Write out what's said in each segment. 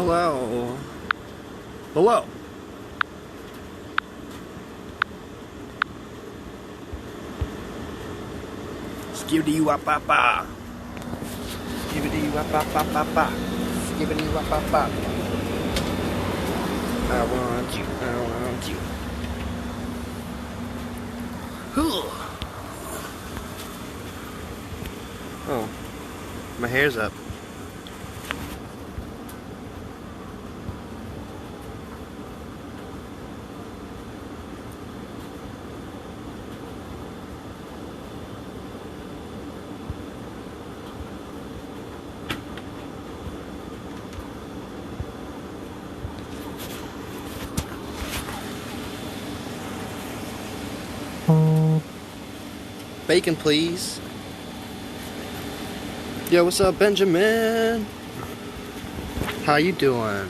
Hello. Hello. Skibbity wap bop bop. Skibbity wap bop bop bop bop. Skibbity wap bop bop. I want you. I want you. Oh, my hair's up. Bacon, please. Yo, what's up, Benjamin? How you doing?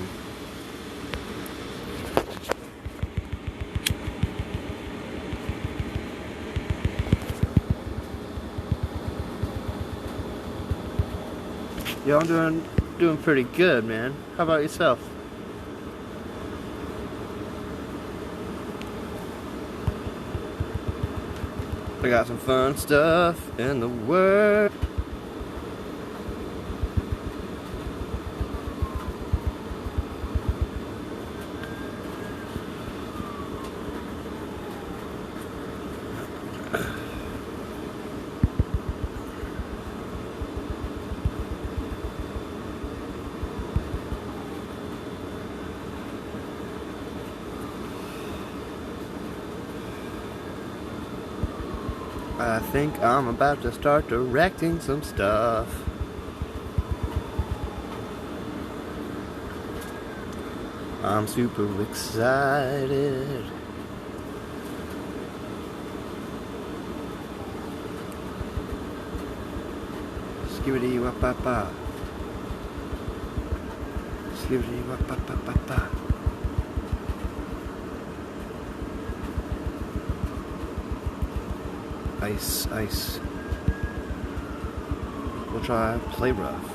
Yo, I'm doing pretty good, man. How about yourself? I got some fun stuff in the world. I think I'm about to start directing some stuff. I'm super excited. Skibbity wap bop bop. Skibbity wap bop bop bop bop. Ice, ice. We'll try play rough.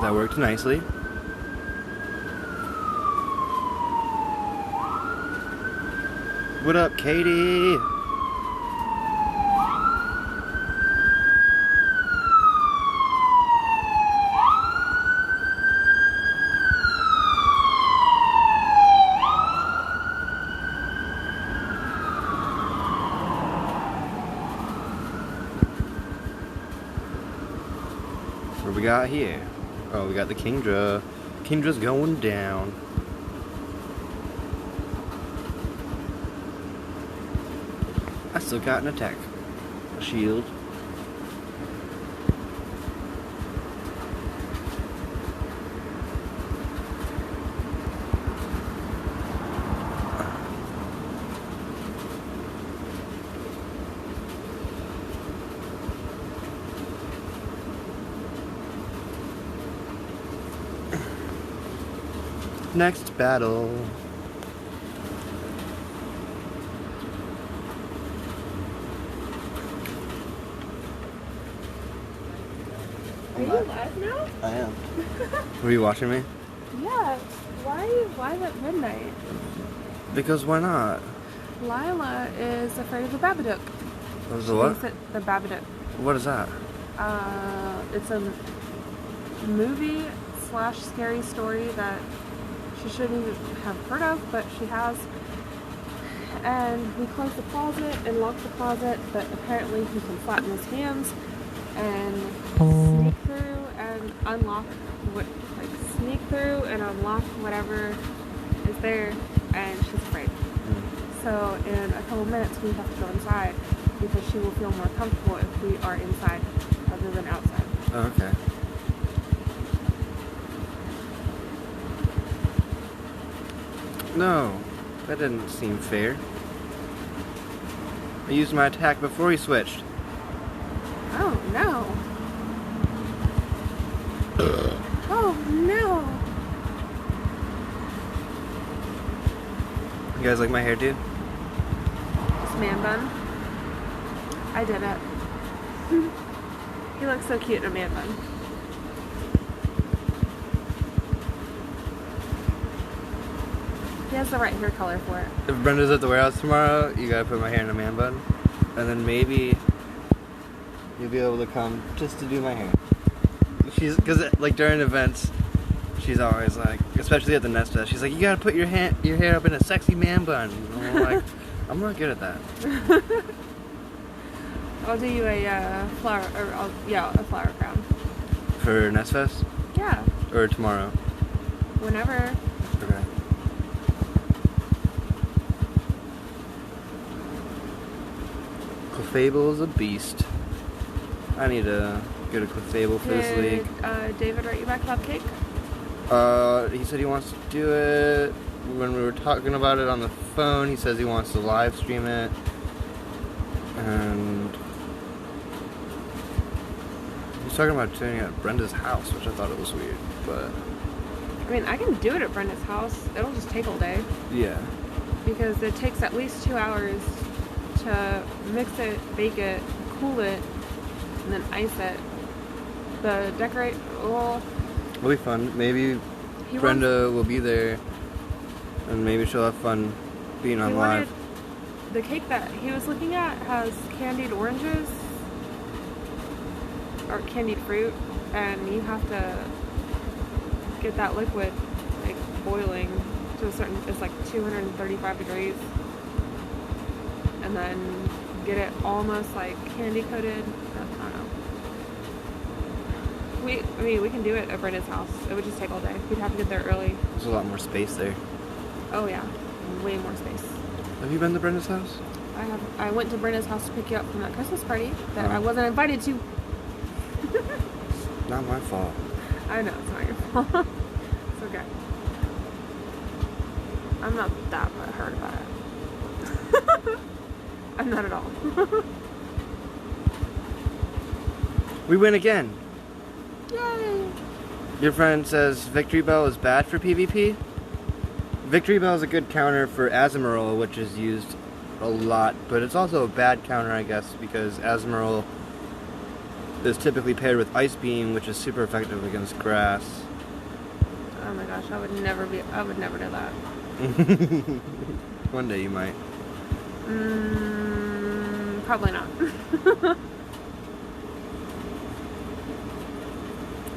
That worked nicely. What up, Katie? What we got here? Oh, we got the Kingdra. Kingdra's going down. I still got an attack. A shield. Next battle. Are you live now? I am. Were you watching me? Yeah. Why are you live at midnight? Because why not? Lila is afraid of the Babadook. What was the what? The Babadook. What is that? It's a movie / scary story that she shouldn't have heard of, but she has. And we closed the closet and locked the closet, but apparently he can flatten his hands and sneak through and unlock sneak through and unlock whatever is there, and she's afraid. So in a couple minutes we have to go inside because she will feel more comfortable if we are inside rather than outside. Oh, okay. No, that didn't seem fair. I used my attack before he switched. Oh no. Oh no. You guys like my hairdo? This man bun. I did it. He looks so cute in a man bun. He has the right hair color for it. If Brenda's at the warehouse tomorrow, you gotta put my hair in a man bun. And then maybe you'll be able to come just to do my hair. Cause like during events, she's always like, especially at the Nest Fest, she's like, you gotta put your hair up in a sexy man bun. And I'm like, I'm not good at that. I'll do you a flower, or a flower crown. For Nest Fest? Yeah. Or tomorrow? Whenever. Okay. Clefable is a beast. I need to get a Clefable for this league. David write you back about cake? He said he wants to do it. When we were talking about it on the phone, he says he wants to live stream it. And he's talking about doing it at Brenda's house, which I thought it was weird, but I mean, I can do it at Brenda's house. It'll just take all day. yeah. Because it takes at least 2 hours to mix it, bake it, cool it, and then ice it. The decorate, well... It'll be fun. Maybe Brenda will be there, and maybe she'll have fun being on live. The cake that he was looking at has candied oranges, or candied fruit, and you have to get that liquid like boiling to a certain, it's like 235 degrees, and then get it almost like candy coated. I don't know. I mean, we can do it at Brenda's house. It would just take all day. We'd have to get there early. There's a lot more space there. Oh yeah, way more space. Have you been to Brenda's house? I have. I went to Brenda's house to pick you up from that Christmas party that I wasn't invited to. Not my fault. I know, it's not your fault. It's okay. I'm not that hurt about it. I'm not at all. We win again. Yay! Your friend says Victory Bell is bad for PvP. Victory Bell is a good counter for Azumarill, which is used a lot, but it's also a bad counter, I guess, because Azumarill is typically paired with Ice Beam, which is super effective against grass. Oh my gosh, I would never know that. One day you might. Probably not.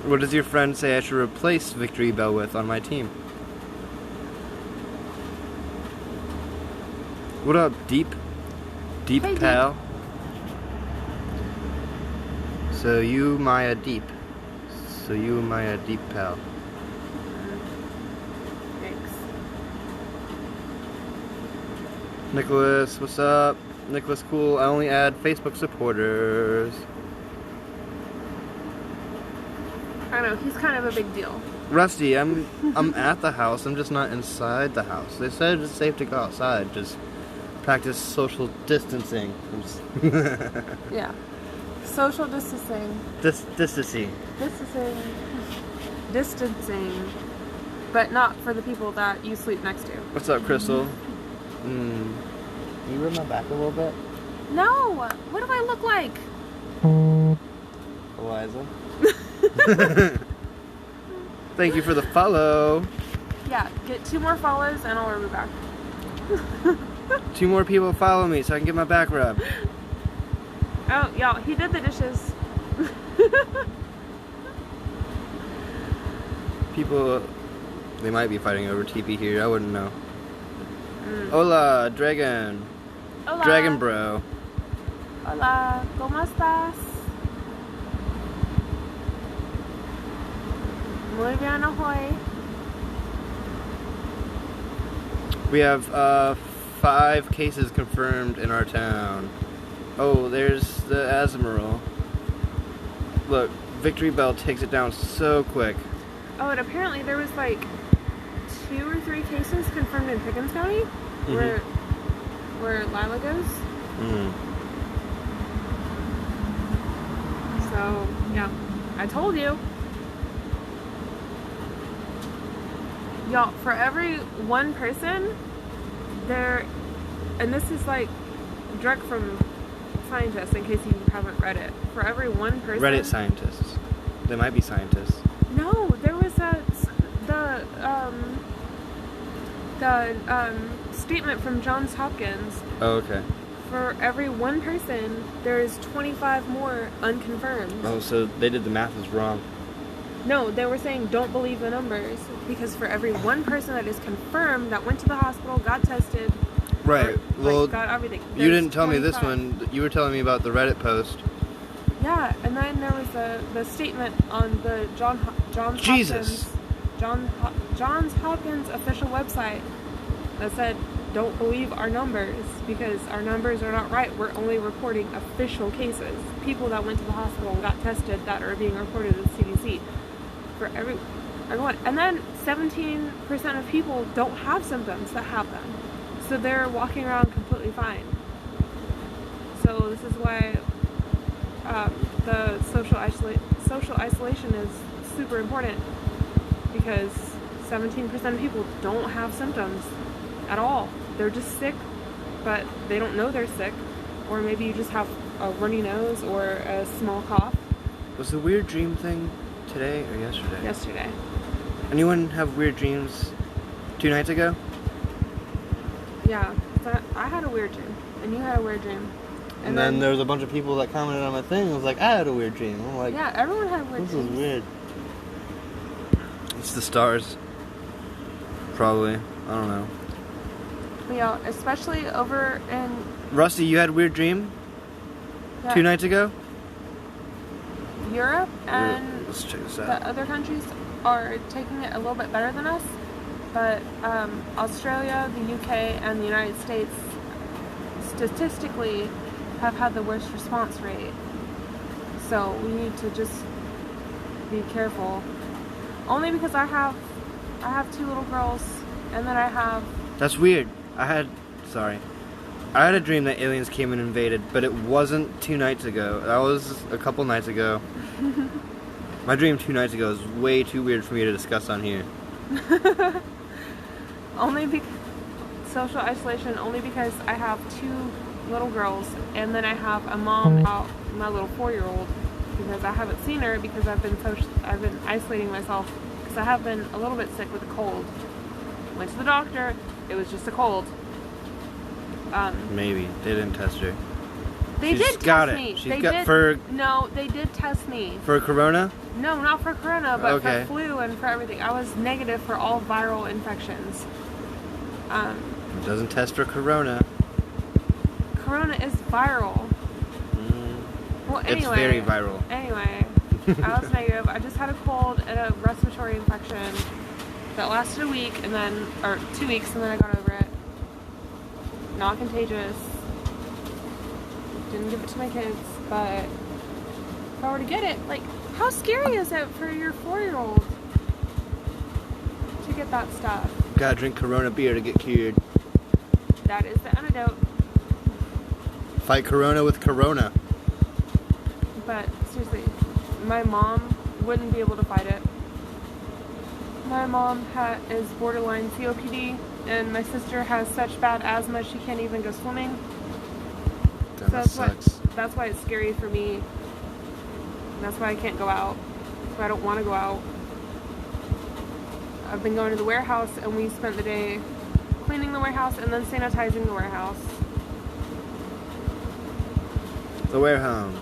What does your friend say I should replace Victory Bell with on my team? What up, Deep? Deep Hey, pal? So you Maya Deep. So you Maya Deep pal. Thanks. Nicholas, what's up? Nicholas, cool. I only add Facebook supporters. I know, he's kind of a big deal. Rusty, I'm at the house. I'm just not inside the house. They said it's safe to go outside. Just practice social distancing. Yeah. Social distancing. Distancing. Distancing. But not for the people that you sleep next to. What's up, Crystal? Can you rub my back a little bit? No! What do I look like? Eliza? Thank you for the follow. Yeah, get 2 more follows and I'll rub your back. 2 more people follow me so I can get my back rubbed. Oh, y'all, he did the dishes. People, they might be fighting over TP here. I wouldn't know. Hola, Dragon. Hola. Dragon bro. Hola, ¿cómo estás? Muy bien, ahoy. We have 5 cases confirmed in our town. Oh, there's the Azumarill. Look, Victory Bell takes it down so quick. Oh, and apparently there was like 2 or 3 cases confirmed in Pickens County, where Lila goes. So, yeah, I told you. Y'all, for every 1 person, there, and this is like direct from scientists, in case you haven't read it. For every one person... Reddit scientists. They might be scientists. No, there was the statement from Johns Hopkins. Oh, okay. For every one person, there's 25 more unconfirmed. Oh, so they did the math was wrong. No, they were saying don't believe the numbers, because for every one person that is confirmed that went to the hospital, got tested, right? Well, got everything. You didn't tell 25. me this one. You were telling me about the Reddit post. Yeah, and then there was the statement on the Johns Hopkins official website that said, don't believe our numbers because our numbers are not right. We're only reporting official cases, people that went to the hospital and got tested that are being reported to the CDC. For everyone. And then 17% of people don't have symptoms that have them. So they're walking around completely fine. So this is why the social isolation is super important, because 17% of people don't have symptoms at all. They're just sick, but they don't know they're sick. Or maybe you just have a runny nose or a small cough. Was the weird dream thing today or yesterday? Yesterday. Anyone have weird dreams 2 nights ago? Yeah, I had a weird dream, and you had a weird dream. And then there was a bunch of people that commented on my thing and was like, I had a weird dream. I'm like, yeah, everyone had weird dreams. This is weird. It's the stars. Probably. I don't know. Yeah, especially over in... Rusty, you had a weird dream? Yeah. 2 nights ago? Europe and Let's check this out. the other countries are taking it a little bit better than us, but Australia, the UK, and the United States statistically have had the worst response rate. So we need to just be careful. Only because I have 2 little girls, and then I have... That's weird. I had a dream that aliens came and invaded, but it wasn't 2 nights ago. That was a couple nights ago. My dream 2 nights ago is way too weird for me to discuss on here. Only because social isolation, only because I have 2 little girls, and then I have a mom about my little 4-year-old, because I haven't seen her because I've been isolating myself because I have been a little bit sick with a cold. Went to the doctor. It was just a cold. Maybe they didn't test her. They did test me. No, they did test me. For corona? No, not for corona, but okay. for flu and for everything. I was negative for all viral infections. It doesn't test for corona. Corona is viral. Well, anyway. It's very viral. Anyway, I was negative. I just had a cold and a respiratory infection that lasted a week, or 2 weeks, and then I got over it. Not contagious. Didn't give it to my kids, but if I were to get it, like, how scary is it for your 4-year-old to get that stuff? Gotta drink Corona beer to get cured. That is the antidote. Fight Corona with Corona. But seriously, my mom wouldn't be able to fight it. My mom is borderline COPD, and my sister has such bad asthma she can't even go swimming. That sucks. That's why it's scary for me. That's why I can't go out. That's why I don't want to go out. I've been going to the warehouse, and we spent the day cleaning the warehouse and then sanitizing the warehouse. The warehouse.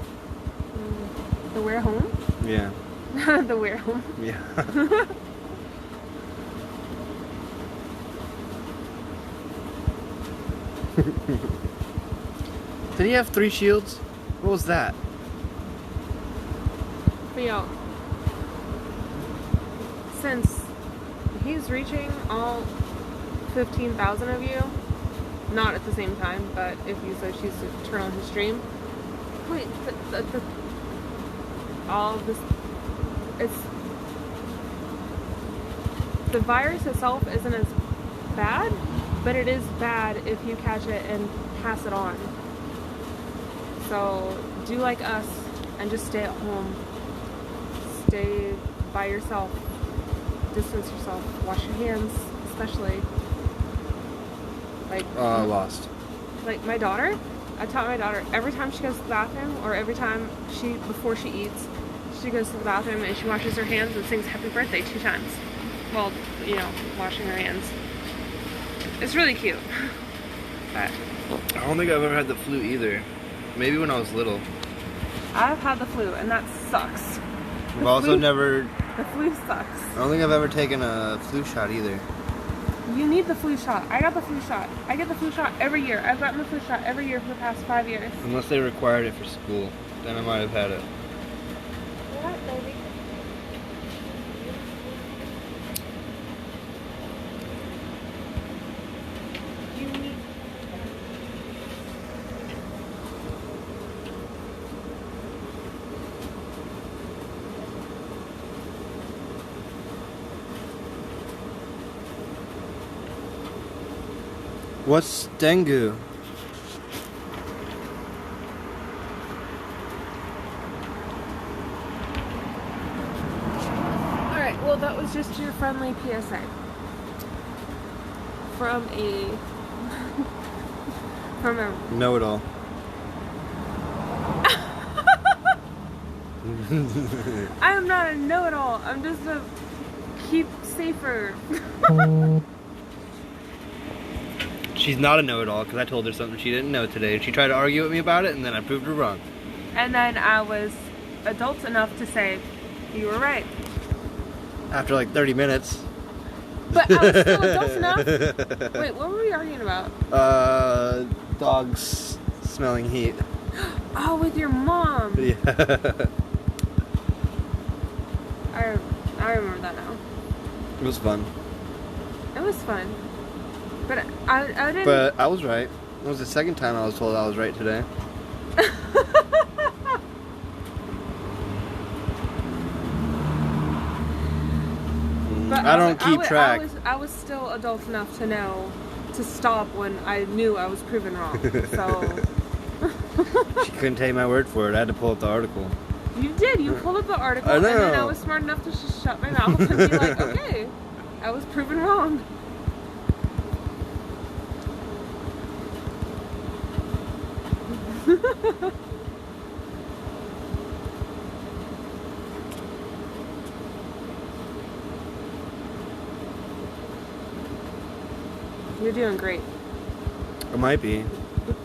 The where home? Yeah. The where home? Yeah. Did he have 3 shields? What was that? But yo, since he's reaching all 15,000 of you, not at the same time, but if you so choose to turn on his stream, wait, all of this, the virus itself isn't as bad, but it is bad if you catch it and pass it on. So do like us and just stay at home. Stay by yourself. Distance yourself. Wash your hands, especially. Like lost. Like my daughter, I taught my daughter every time she goes to the bathroom or every time before she eats, she goes to the bathroom and she washes her hands and sings happy birthday 2 times while, washing her hands. It's really cute. But I don't think I've ever had the flu either. Maybe when I was little. I've had the flu and that sucks. I've also never... The flu sucks. I don't think I've ever taken a flu shot either. You need the flu shot. I got the flu shot. I get the flu shot every year. I've gotten the flu shot every year for the past 5 years. Unless they required it for school. Then I might have had it. What, baby? What's dengue? Alright, well that was just your friendly PSA. From a Know-it-all. I am not a know-it-all. I'm just a keep safer. She's not a know-it-all because I told her something she didn't know today. She tried to argue with me about it and then I proved her wrong. And then I was adult enough to say, you were right. After like 30 minutes. But I was still adult enough. Wait, what were we arguing about? Dogs smelling heat. Oh, with your mom. Yeah. I remember that now. It was fun. It was fun. But I didn't... But I was right. It was the second time I was told I was right today. But I don't keep track. I was still adult enough to know to stop when I knew I was proven wrong. So... She couldn't take my word for it. I had to pull up the article. You did. You pulled up the article, I know. and then I was smart enough to just shut my mouth and be like, okay, I was proven wrong. You're doing great. It might be.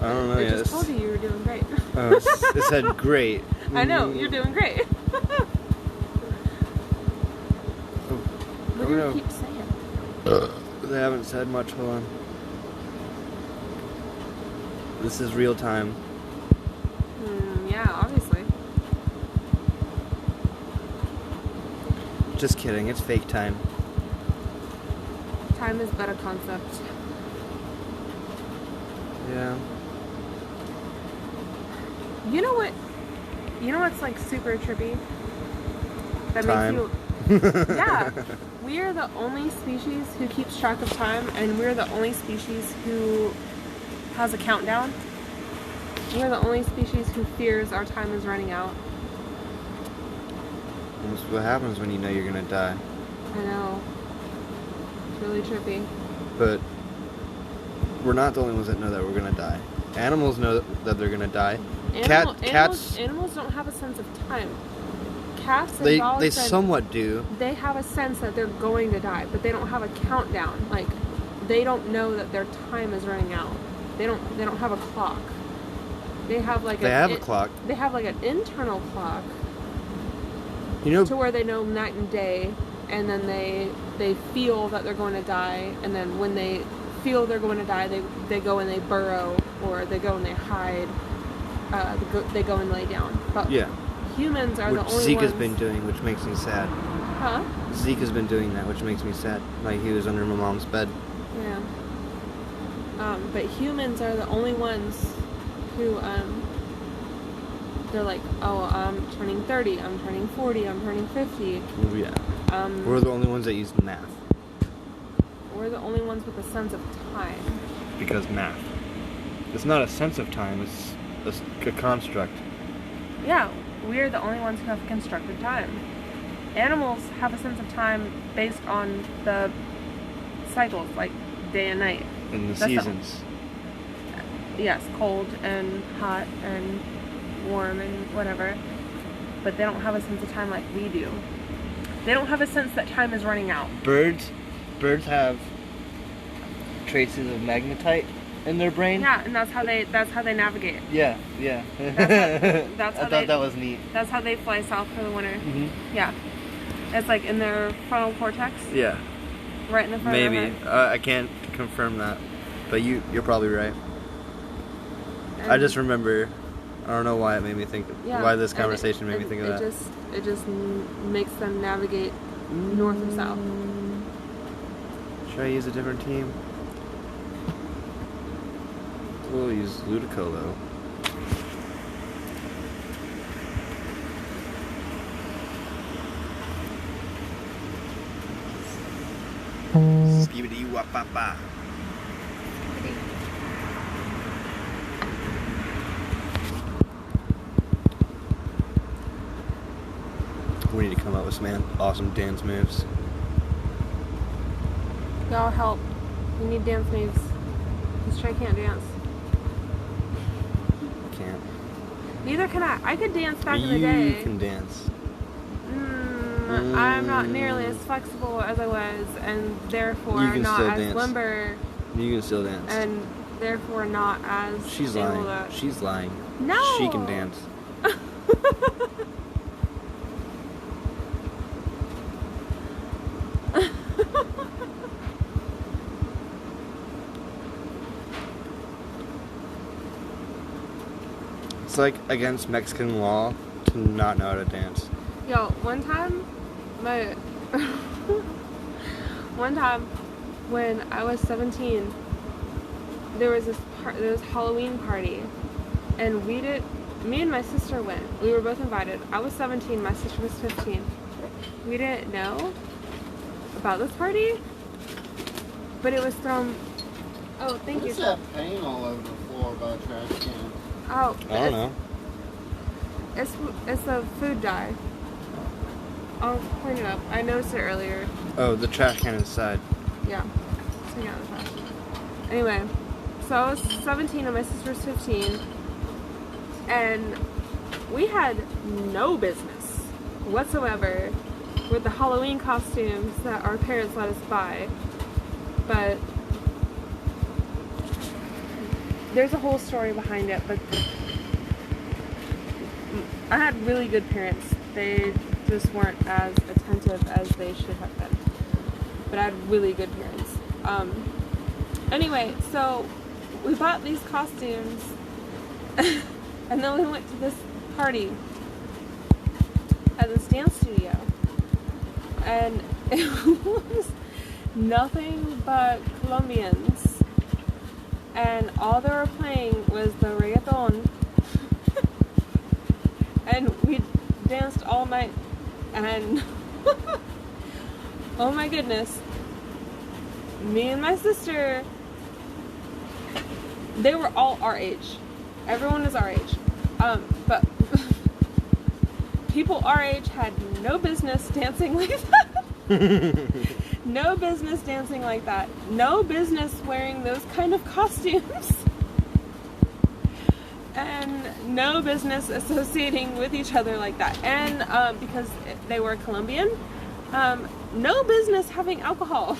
I don't know I yet. just told you were doing great. Oh, it said great. I know, you're doing great. What do you keep saying? They haven't said much. Hold on. This is real time. Yeah, obviously. Just kidding. It's fake time. Time is but a concept. Yeah. You know what? You know what's like super trippy? That Time. makes you... Yeah. We are the only species who keeps track of time, and we're the only species who has a countdown. We're the only species who fears our time is running out. That's what happens when you know you're gonna die. I know. It's really trippy. But we're not the only ones that know that we're gonna die. Animals know that they're gonna die. Cats. Animals don't have a sense of time. Cats and They dogs. somewhat do. They have a sense that they're going to die, but they don't have a countdown. Like, they don't know that their time is running out. They don't have a clock. They have like a clock. They have like an internal clock. You know, to where they know night and day, and then they feel that they're going to die, and then when they feel they're going to die, they go and they burrow, or they go and they hide. They go and lay down. But yeah. Humans are the only ones... Zeke has been doing, which makes me sad. Huh? Zeke has been doing that, which makes me sad. Like he was under my mom's bed. Yeah. But humans are the only ones who, they're like, oh, I'm turning 30, I'm turning 40, I'm turning 50. Yeah. We're the only ones that use math. We're the only ones with a sense of time. Because math. It's not a sense of time, it's a construct. Yeah, we're the only ones who have constructed time. Animals have a sense of time based on the cycles, like day and night. And the seasons. yes, cold and hot and warm and whatever. But they don't have a sense of time like we do. They don't have a sense that time is running out. Birds have traces of magnetite in their brain. Yeah, and that's how they navigate. Yeah. That's how I thought that was neat. That's how they fly south for the winter. Mm-hmm. Yeah, it's like in their frontal cortex. Yeah. Right in the front. Maybe. Of their I can't confirm that, but you're probably right. And I just remember. I don't know why it made me think. yeah, why this conversation made me think of that. It just makes them navigate north or south. Should I use a different team? We'll use Ludicolo. Skibidi wapapa. We need to come up with some awesome dance moves. Y'all help. We need dance moves. This Trey can't dance. Can't. Neither can I. I could dance back in the day. You can dance. I'm not nearly as flexible as I was, and therefore not as dance. limber. You can still dance. And therefore not as She's able lying. to... She's lying. No! She can dance. It's like against Mexican law to not know how to dance. Yo, one time when I was 17, there was this Halloween party, and me and my sister went. We were both invited. I was 17, my sister was 15. We didn't know about this party, but it was thrown. Oh, thank you. What's that paint all over the floor by the trash can? Oh, I don't know. It's a food dye. I'll point it up. I noticed it earlier. Oh, the trash can inside. Yeah. So yeah, the trash. Anyway, so I was 17 and my sister was 15, and we had no business whatsoever with the Halloween costumes that our parents let us buy. But there's a whole story behind it, but I had really good parents. They just weren't as attentive as they should have been. But I had really good parents. Anyway, so we bought these costumes and then we went to this party at this dance studio. And it was nothing but Colombians. And all they were playing was the reggaeton. And we danced all night. And oh my goodness, me and my sister, they were all our age. Everyone is our age. But people our age had no business dancing like that. No business dancing like that. No business wearing those kind of costumes. And no business associating with each other like that. And because they were Colombian, no business having alcohol.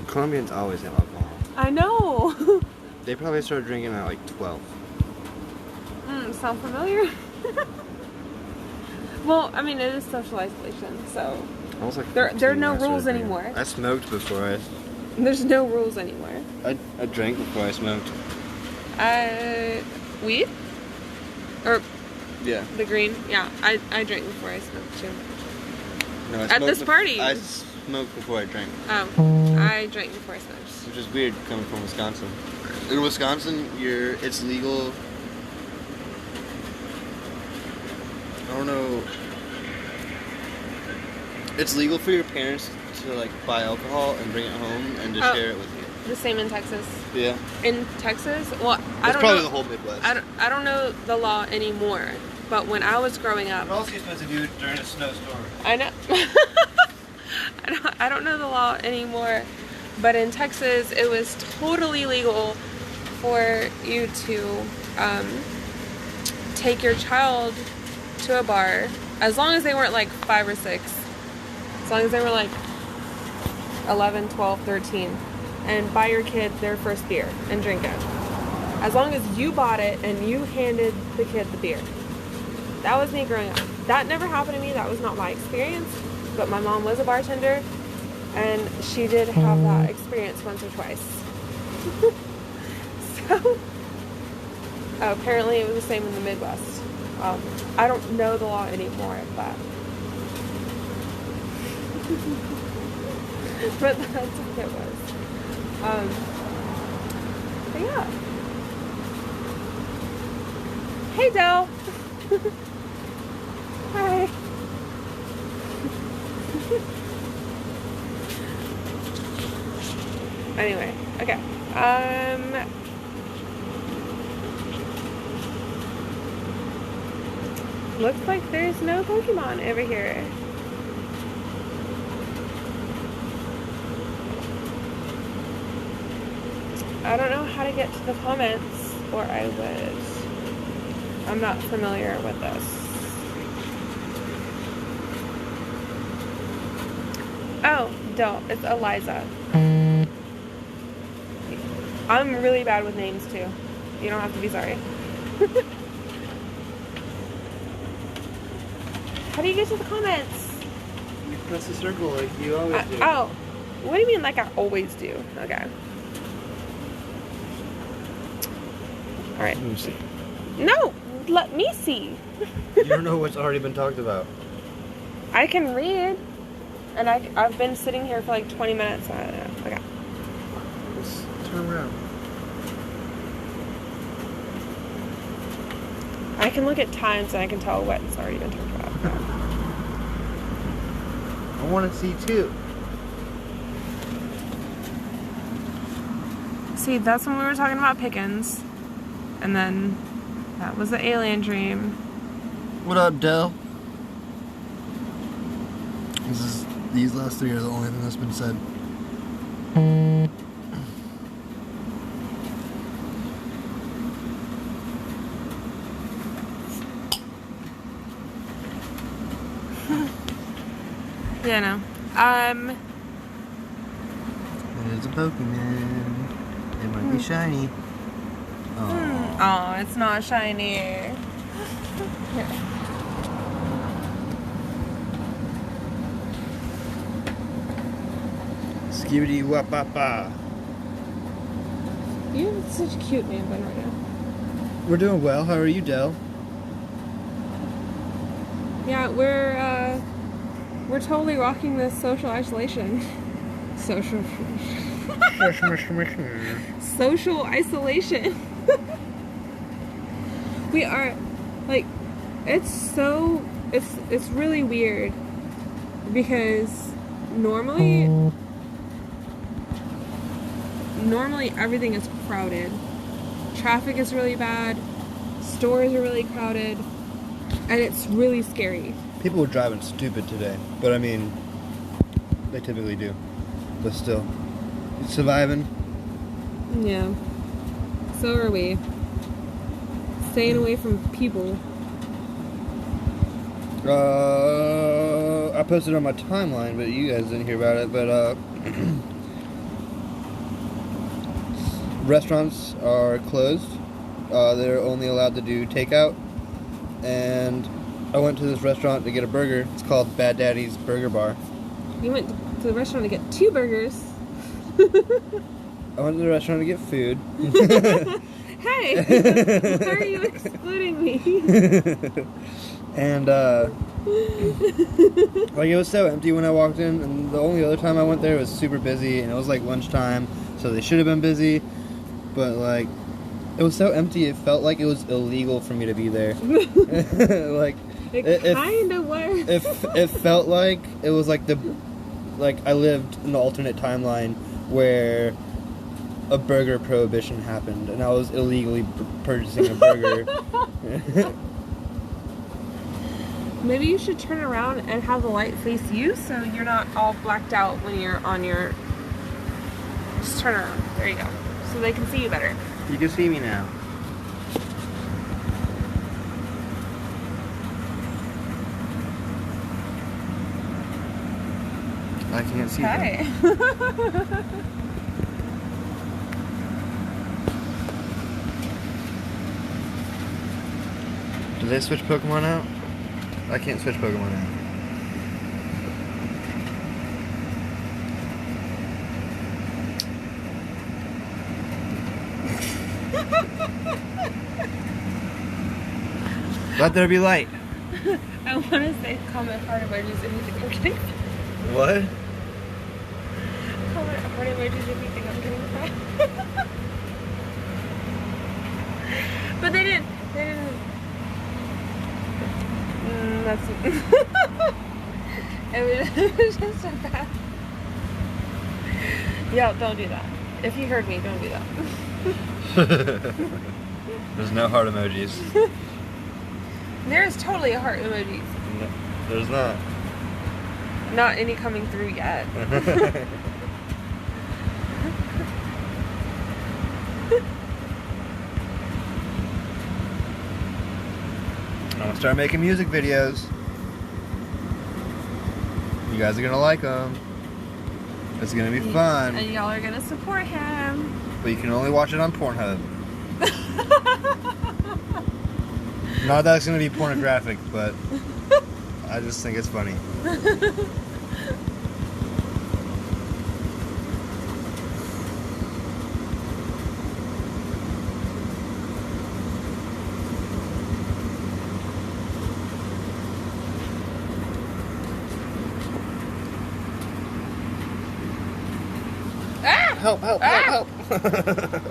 Colombians always have alcohol. I know. They probably started drinking at like 12. Sound familiar? Well, I mean, it is social isolation, so I was like there are no when I started rules drinking. anymore. I smoked before There's no rules anymore. I drank before I smoked. Weed? Or Yeah. the green? Yeah, I drank before I smoked too. No, I At smoked this party? I smoked before I drank. Oh, I drank before I smoked. Which is weird coming from Wisconsin. In Wisconsin, it's legal. I don't know. It's legal for your parents to like buy alcohol and bring it home and to share it with you. The same in Texas. Yeah. In Texas? Well, I It's don't probably know. the whole Midwest. I don't know the law anymore, but when I was growing up, What else are you supposed to do during a snowstorm? I know. I don't know the law anymore, But in Texas, it was totally legal for you to take your child to a bar, as long as they weren't like 5 or 6, as long as they were like 11, 12, 13, and buy your kid their first beer and drink it. As long as you bought it and you handed the kid the beer. That was me growing up. That never happened to me. That was not my experience. But my mom was a bartender, and she did have that experience once or twice. So, apparently it was the same in the Midwest. I don't know the law anymore, but but that's what it was. But yeah. Hey, Del. Hi. Anyway, okay. Looks like there's no Pokemon over here. I don't know how to get to the comments, or I would. I'm not familiar with this. Oh, don't. It's Eliza. I'm really bad with names, too. You don't have to be sorry. How do you get to the comments? You press the circle like you always do. Oh. What do you mean like I always do? Okay. Alright. Let me see. No! Let me see. You don't know what's already been talked about. I can read. And I've been sitting here for like 20 minutes. I don't know. Okay. Let's turn around. I can look at times and I can tell what's already been talked about. I want to see too. See, that's when we were talking about Pickens. And then that was the alien dream. What up, Del? These last 3 are the only thing that's been said. Yeah, no. There's a Pokemon. It might be shiny. Oh, it's not shiny. Here. Skibidi wapapa. You have such a cute name, right now. We're doing well. How are you, Del? Yeah, we're totally rocking this social isolation. Social isolation. We are, like, it's really weird because normally everything is crowded. Traffic is really bad. Stores are really crowded. And it's really scary. People were driving stupid today, but I mean, they typically do. But still, it's surviving. Yeah. So are we. Staying away from people. I posted on my timeline, but you guys didn't hear about it. But restaurants are closed. They're only allowed to do takeout. And I went to this restaurant to get a burger. It's called Bad Daddy's Burger Bar. You went to the restaurant to get 2 burgers. I went to the restaurant to get food. Hey! Why are you excluding me? And, like, it was so empty when I walked in, and the only other time I went there was super busy, and it was, like, lunchtime, so they should have been busy, but, like, it was so empty, it felt like it was illegal for me to be there. Like, it kind of was. It felt like it was, like, I lived in the alternate timeline where a burger prohibition happened, and I was illegally purchasing a burger. Maybe you should turn around and have the light face you so you're not all blacked out when you're on your Just turn around. There you go. So they can see you better. You can see me now. I can't see them. Okay. Do they switch Pokemon out? I can't switch Pokemon out. Let there be light. I want to say comment heart emojis if you think I'm kidding. What? Comment heart emojis if you think I'm kidding. But they didn't. That's it was just so bad. Yeah, don't do that. If you heard me, don't do that. There's no heart emojis. There is totally a heart emoji. No, there's not. Not any coming through yet. I'm gonna start making music videos. You guys are gonna like them. It's gonna be fun. And y'all are gonna support him. But you can only watch it on Pornhub. Not that it's gonna be pornographic, but I just think it's funny. Help, help, help, help.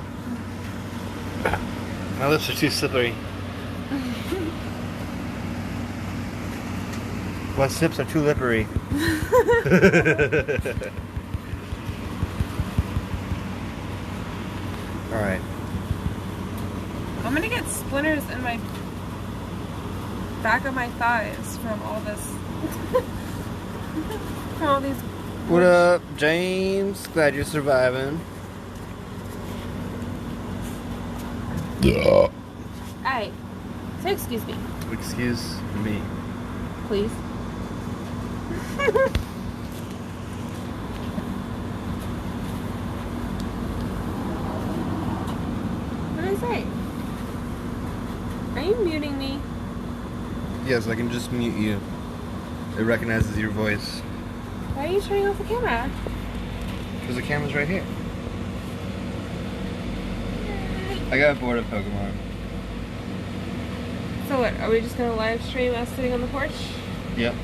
My lips are too slippery. My lips are too lippery. Alright. I'm gonna get splinters in my back of my thighs from all this. From all these. What up, James? Glad you're surviving. Yeah. Hey, say excuse me, Excuse me. please. What did I say? Are you muting me? Yes, I can just mute you. It recognizes your voice. Why are you turning off the camera? Because the camera's right here. I got bored of Pokemon. So what, are we just gonna live stream us sitting on the porch? Yep.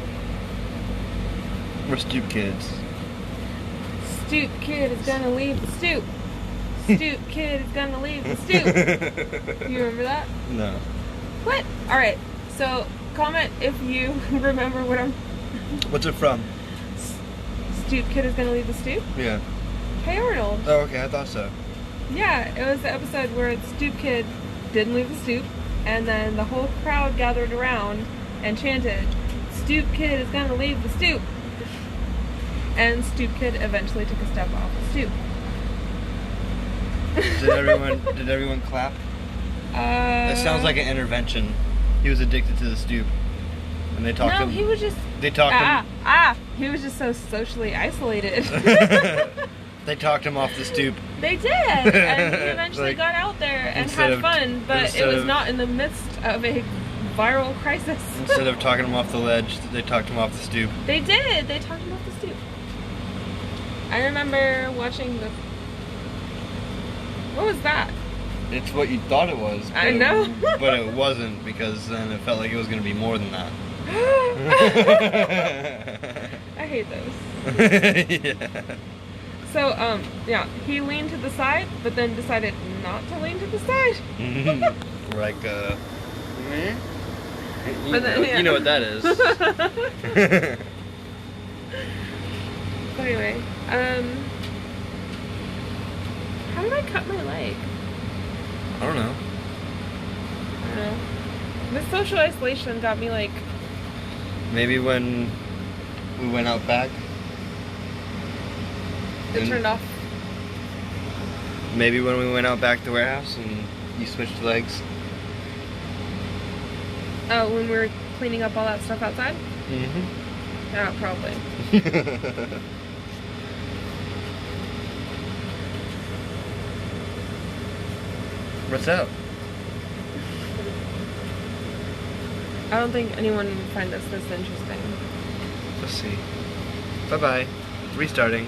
We're stoop kids. Stoop kid is gonna leave the stoop. Stoop kid is gonna leave the stoop. You remember that? No. What? Alright, so comment if you remember what I'm... What's it from? Stoop kid is gonna leave the stoop? Yeah. Hey Arnold. Oh, okay, I thought so. Yeah, it was the episode where the stoop kid didn't leave the stoop, and then the whole crowd gathered around and chanted, "Stoop kid is gonna leave the stoop." And stoop kid eventually took a step off the stoop. Did everyone clap? It sounds like an intervention. He was addicted to the stoop. And they talked No, him. he was just... They talked him. He was just so socially isolated. They talked him off the stoop. They did, and he eventually Like, got out there and instead had of- fun, but it instead was of- not in the midst of a viral crisis. Instead of talking him off the ledge, they talked him off the stoop. They did. They talked him off the stoop. I remember watching the... What was that? It's what you thought it was. But I know. But it wasn't, because then it felt like it was going to be more than that. I hate those. Yeah. So, yeah, he leaned to the side, but then decided not to lean to the side. Like, But then, yeah. You know what that is. But anyway, how did I cut my leg? I don't know. I don't know. The social isolation got me like... Maybe when we went out back. It turned off. Maybe when we went out back to the warehouse and you switched legs. Oh, when we were cleaning up all that stuff outside? Mm-hmm. Yeah, probably. What's up? I don't think anyone would find this interesting. Let's see. Bye-bye. Restarting.